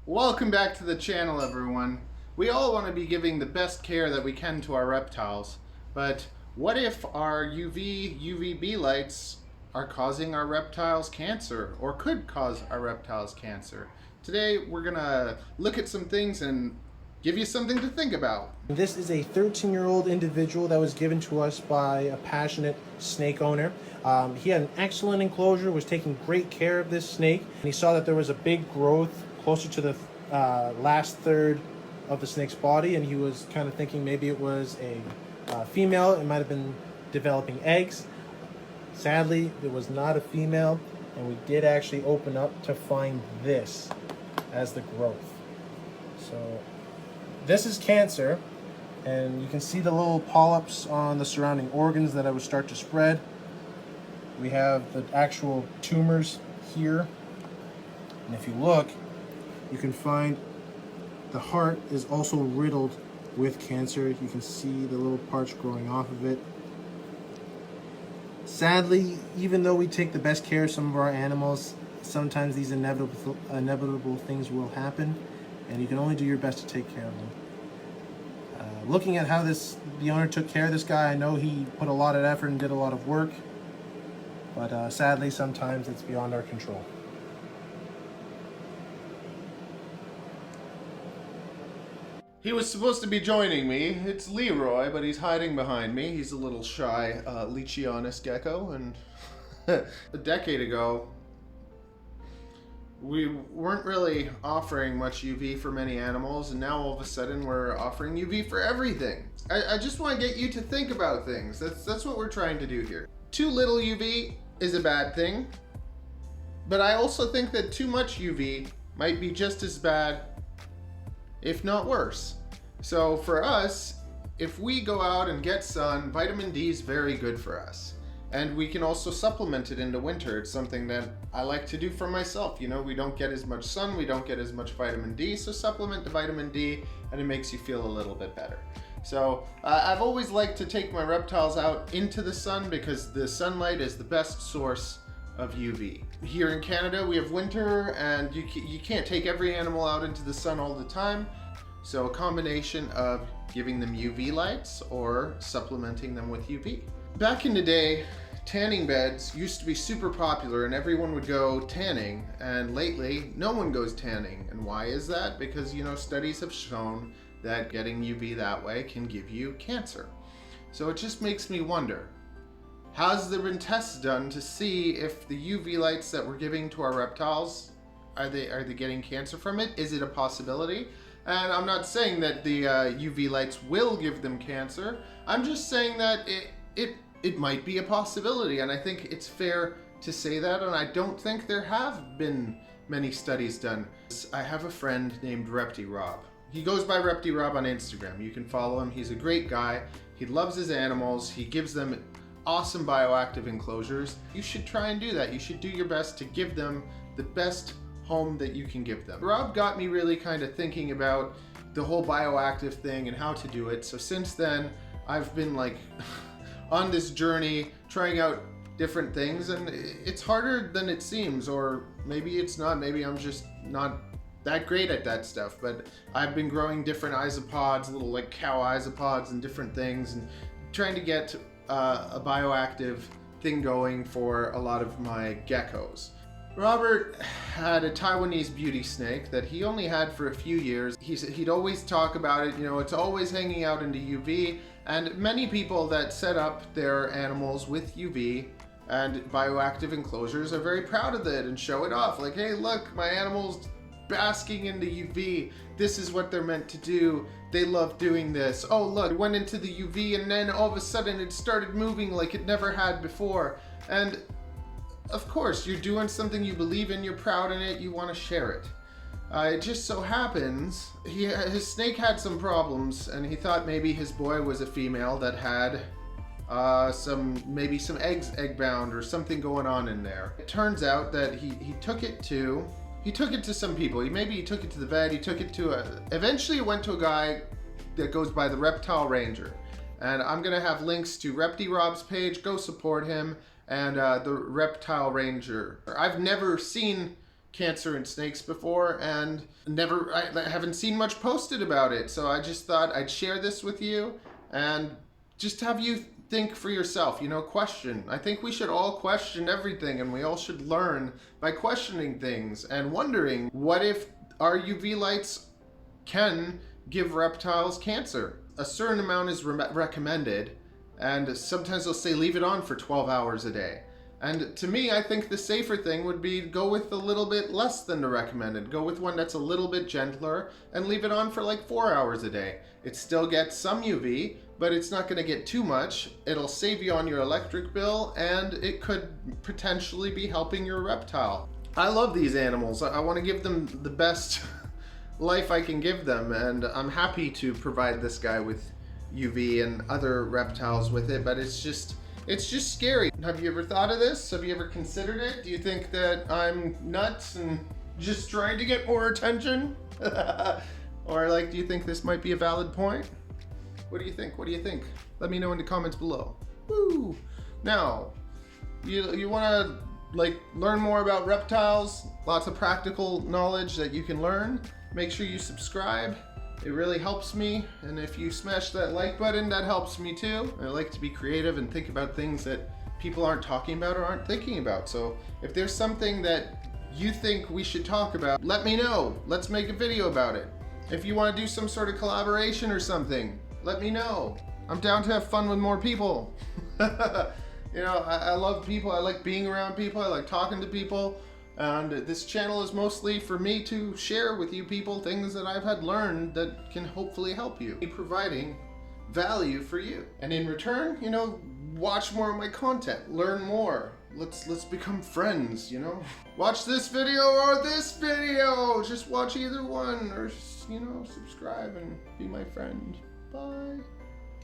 Welcome back to the channel, everyone. We all want to be giving the best care that we can to our reptiles, but what if our UVB lights are causing our reptiles cancer, or could cause our reptiles cancer? Today we're gonna look at some things and give you something to think about. This is a 13-year-old individual that was given to us by a passionate snake owner. He had an excellent enclosure, was taking great care of this snake, and he saw that there was a big growth closer to the last third of the snake's body, and he was kind of thinking maybe it was a female. It might have been developing eggs. Sadly, it was not a female, and we did actually open up to find this as the growth. So this is cancer, and you can see the little polyps on the surrounding organs that I would start to spread. We have the actual tumors here, and if you look, you can find the heart is also riddled with cancer. You can see the little parts growing off of it. Sadly, even though we take the best care of some of our animals, sometimes these inevitable things will happen, and you can only do your best to take care of them. Looking at how the owner took care of this guy, I know he put a lot of effort and did a lot of work, but sadly sometimes it's beyond our control. He was supposed to be joining me. It's Leroy, but he's hiding behind me. He's a little shy Leachionis gecko, and a decade ago, we weren't really offering much UV for many animals, and now all of a sudden we're offering UV for everything. I just want to get you to think about things. That's what we're trying to do here. Too little UV is a bad thing, but I also think that too much UV might be just as bad, if not worse. So for us, if we go out and get sun, vitamin D is very good for us. And we can also supplement it into winter. It's something that I like to do for myself. You know, we don't get as much sun, we don't get as much vitamin D, so supplement the vitamin D and it makes you feel a little bit better. So I've always liked to take my reptiles out into the sun because the sunlight is the best source of UV. Here in Canada, we have winter, and you can't take every animal out into the sun all the time. So a combination of giving them UV lights or supplementing them with UV. Back in the day, tanning beds used to be super popular and everyone would go tanning, and lately no one goes tanning. And why is that? Because, you know, studies have shown that getting UV that way can give you cancer. So it just makes me wonder, has there been tests done to see if the UV lights that we're giving to our reptiles, are they getting cancer from it? Is it a possibility? And I'm not saying that the UV lights will give them cancer. I'm just saying that it might be a possibility, and I think it's fair to say that, and I don't think there have been many studies done. I have a friend named Reptile Rob. He goes by Reptile Rob on Instagram. You can follow him. He's a great guy. He loves his animals. He gives them awesome bioactive enclosures. You should try and do that. You should do your best to give them the best home that you can give them. Rob got me really kind of thinking about the whole bioactive thing and how to do it. So since then, I've been like on this journey trying out different things, and it's harder than it seems, or maybe it's not. Maybe I'm just not that great at that stuff, but I've been growing different isopods, little like cow isopods and different things, and trying to get a bioactive thing going for a lot of my geckos. Robert had a Taiwanese beauty snake that he only had for a few years. He'd always talk about it, you know, it's always hanging out into UV, and many people that set up their animals with UV and bioactive enclosures are very proud of it and show it off. Like, hey, look, my animal's basking into UV. This is what they're meant to do. They love doing this. Oh, look, it went into the UV and then all of a sudden it started moving like it never had before. And of course, you're doing something you believe in, you're proud in it, you want to share it. It just so happens, his snake had some problems, and he thought maybe his boy was a female that had maybe some egg bound or something going on in there. It turns out that he took it to some people. He took it to the vet, eventually it went to a guy that goes by the Reptile Ranger. And I'm gonna have links to Reptile Rob's page, go support him, and the Reptile Ranger. I've never seen cancer in snakes before, and I haven't seen much posted about it. So I just thought I'd share this with you and just have you think for yourself, you know, question. I think we should all question everything, and we all should learn by questioning things and wondering, what if our UV lights can give reptiles cancer? A certain amount is recommended, and sometimes they'll say leave it on for 12 hours a day. And to me, I think the safer thing would be go with a little bit less than the recommended. Go with one that's a little bit gentler and leave it on for like 4 hours a day. It still gets some UV, but it's not going to get too much. It'll save you on your electric bill, and it could potentially be helping your reptile. I love these animals. I want to give them the best life I can give them, and I'm happy to provide this guy with UV and other reptiles with it, but it's just scary. Have you ever thought of this? Have you ever considered it? Do you think that I'm nuts and just trying to get more attention? Or like, do you think this might be a valid point? What do you think? What do you think? Let me know in the comments below. Woo! Now, you want to like learn more about reptiles, lots of practical knowledge that you can learn, make sure you subscribe. It really helps me, and if you smash that like button, that helps me too. I like to be creative and think about things that people aren't talking about or aren't thinking about. So if there's something that you think we should talk about, let me know. Let's make a video about it. If you want to do some sort of collaboration or something, let me know. I'm down to have fun with more people. You know, I love people. I like being around people. I like talking to people. And this channel is mostly for me to share with you people things that I've had learned that can hopefully help you, providing value for you. And in return, you know, watch more of my content, learn more. Let's become friends, you know? Watch this video or this video. Just watch either one, or, you know, subscribe and be my friend. Bye.